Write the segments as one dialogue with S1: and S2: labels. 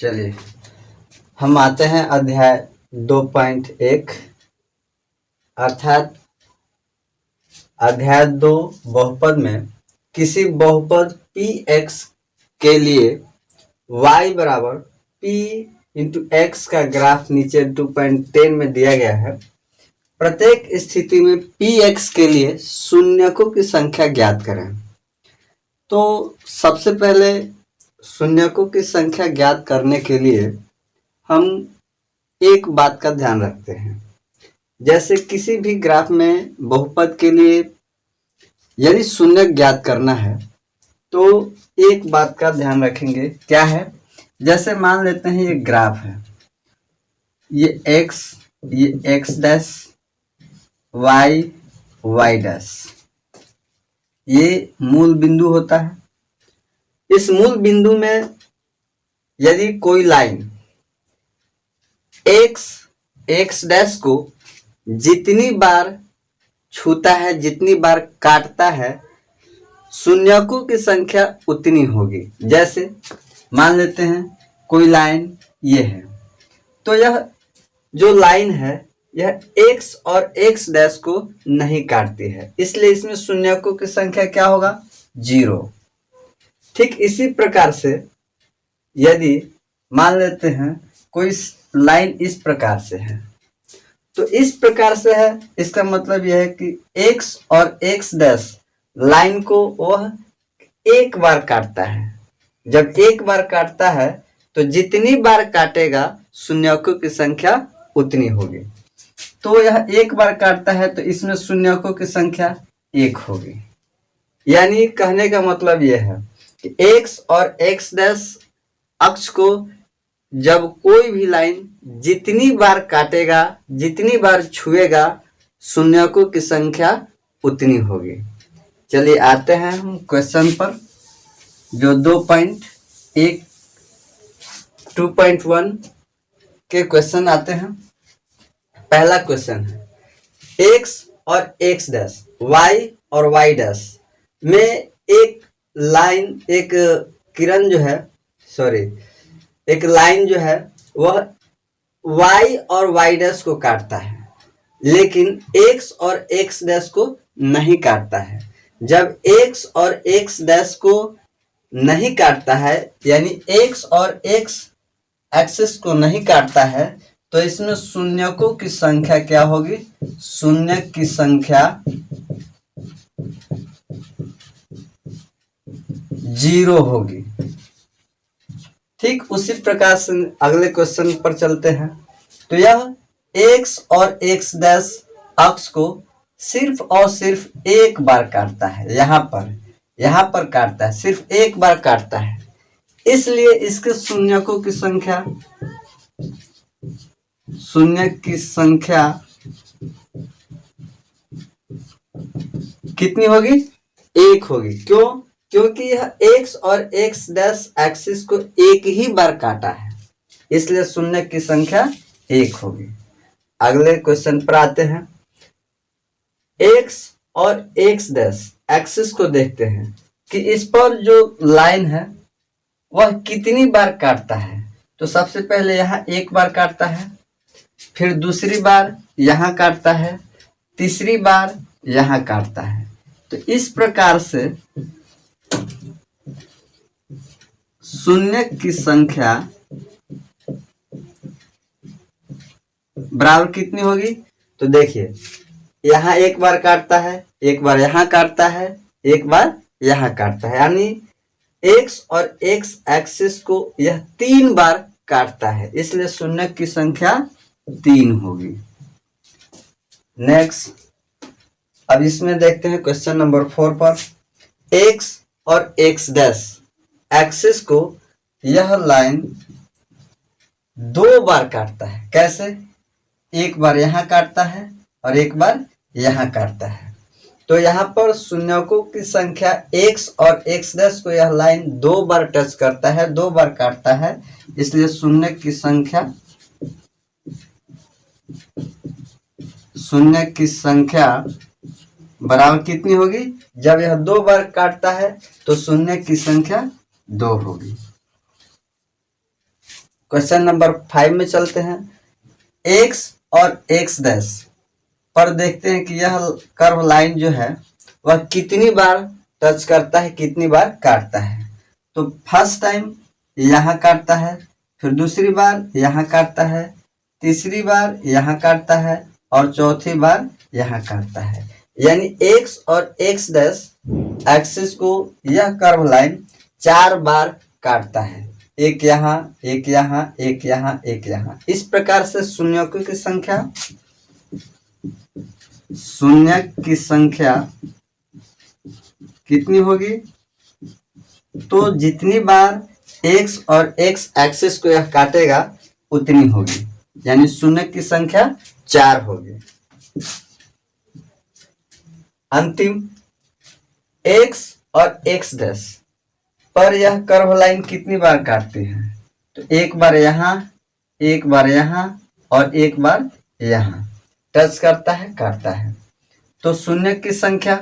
S1: चलिए हम आते हैं अध्याय 2.1 अर्थात अध्याय 2 बहुपद में किसी बहुपद px के लिए y बराबर p इंटू एक्स का ग्राफ नीचे 2.10 में दिया गया है। प्रत्येक स्थिति में px के लिए शून्यकों की संख्या ज्ञात करें। तो सबसे पहले शून्यकों की संख्या ज्ञात करने के लिए हम एक बात का ध्यान रखते हैं। जैसे किसी भी ग्राफ में बहुपद के लिए यदि शून्य ज्ञात करना है तो एक बात का ध्यान रखेंगे, क्या है? जैसे मान लेते हैं ये ग्राफ है, ये x डैश y डैश ये मूल बिंदु होता है। इस मूल बिंदु में यदि कोई लाइन x डैश को जितनी बार छूता है, जितनी बार काटता है, शून्यकों की संख्या उतनी होगी। जैसे मान लेते हैं कोई लाइन ये है, तो यह जो लाइन है यह x और x डैश को नहीं काटती है, इसलिए इसमें शून्यकों की संख्या क्या होगा? 0। ठीक इसी प्रकार से यदि मान लेते हैं कोई लाइन इस प्रकार से है, तो इस प्रकार से है, इसका मतलब यह है कि x और x डैश लाइन को वह एक बार काटता है। जब एक बार काटता है तो जितनी बार काटेगा शून्यकों की संख्या उतनी होगी। तो यह एक बार काटता है तो इसमें शून्यकों की संख्या 1 होगी। यानी कहने का मतलब यह है कि x और x डैश अक्ष को जब कोई भी लाइन जितनी बार काटेगा, जितनी बार छुएगा, शून्यकों की संख्या उतनी होगी। चलिए आते हैं हम क्वेश्चन पर, जो 2.1 के क्वेश्चन आते हैं। पहला क्वेश्चन है x और x डैश y और y डैश में एक लाइन, एक लाइन जो है वह y और y डैश को काटता है, लेकिन x और x डैश को नहीं काटता है। जब x और x डैश को नहीं काटता है, यानी x और x एक्सिस को नहीं काटता है, तो इसमें शून्यकों की संख्या क्या होगी? शून्य की संख्या 0 होगी। ठीक उसी प्रकार से अगले क्वेश्चन पर चलते हैं। तो यह x और x डैश अक्ष को सिर्फ और सिर्फ एक बार काटता है। यहाँ पर काटता है, सिर्फ एक बार काटता है, इसलिए इसके शून्यकों की संख्या कितनी होगी? 1 होगी। क्यों? क्योंकि यह x और x डैश एक्सिस को एक ही बार काटा है, इसलिए शून्य की संख्या 1 होगी। अगले क्वेश्चन पर आते हैं। x और x डैश एक्सिस को देखते हैं कि इस पर जो लाइन है वह कितनी बार काटता है। तो सबसे पहले यहाँ एक बार काटता है, फिर दूसरी बार यहाँ काटता है, तीसरी बार यहाँ काटता है। तो इस प्रकार से शून्य की संख्या बराबर कितनी होगी? तो देखिए यहाँ एक बार काटता है, एक बार यहाँ काटता है, एक बार यहाँ काटता है, यानी x और x एक्सिस को यह 3 बार काटता है, इसलिए शून्य की संख्या 3 होगी। नेक्स्ट, अब इसमें देखते हैं क्वेश्चन नंबर 4 पर। x और x डैश एक्सिस को यह लाइन 2 बार काटता है। कैसे? एक बार यहाँ काटता है और एक बार यहाँ काटता है। तो यहाँ पर शून्यकों की संख्या x और x डैश को यह लाइन 2 बार टच करता है, 2 बार काटता है, इसलिए शून्य की संख्या बराबर कितनी होगी? जब यह 2 बार काटता है तो शून्य की संख्या 2 होगी। क्वेश्चन नंबर 5 में चलते हैं। x और x डैश पर देखते हैं कि यह कर्व लाइन जो है वह कितनी बार टच करता है, कितनी बार काटता है। तो फर्स्ट टाइम यहाँ काटता है, फिर दूसरी बार यहाँ काटता है, तीसरी बार यहाँ काटता है और चौथी बार यहाँ काटता है। यानी x और x डैश एक्सिस को यह कर्व लाइन 4 बार काटता है, एक यहाँ, एक यहाँ, एक यहाँ, एक यहाँ। इस प्रकार से शून्यकों की संख्या कितनी होगी? तो जितनी बार x और x एक्सिस को यह काटेगा उतनी होगी, यानी शून्य की संख्या 4 होगी। अंतिम x और x डैश पर यह कर्व लाइन कितनी बार काटती है? तो एक बार यहाँ, एक बार यहाँ और एक बार यहाँ टच करता है, काटता है। तो शून्य की संख्या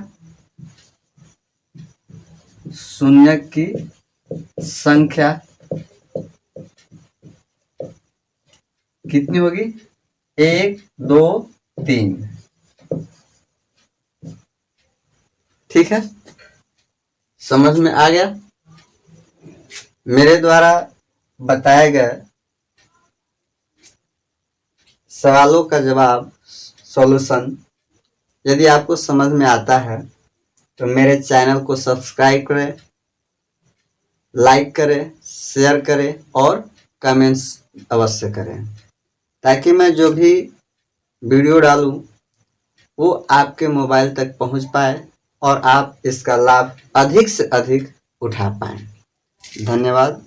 S1: कितनी होगी? 1 2 3। ठीक है, समझ में आ गया? मेरे द्वारा बताए गए सवालों का जवाब, सॉल्यूशन यदि आपको समझ में आता है तो मेरे चैनल को सब्सक्राइब करें, लाइक करें, शेयर करें और कमेंट्स अवश्य करें, ताकि मैं जो भी वीडियो डालूं वो आपके मोबाइल तक पहुंच पाए और आप इसका लाभ अधिक से अधिक उठा पाएं। धन्यवाद।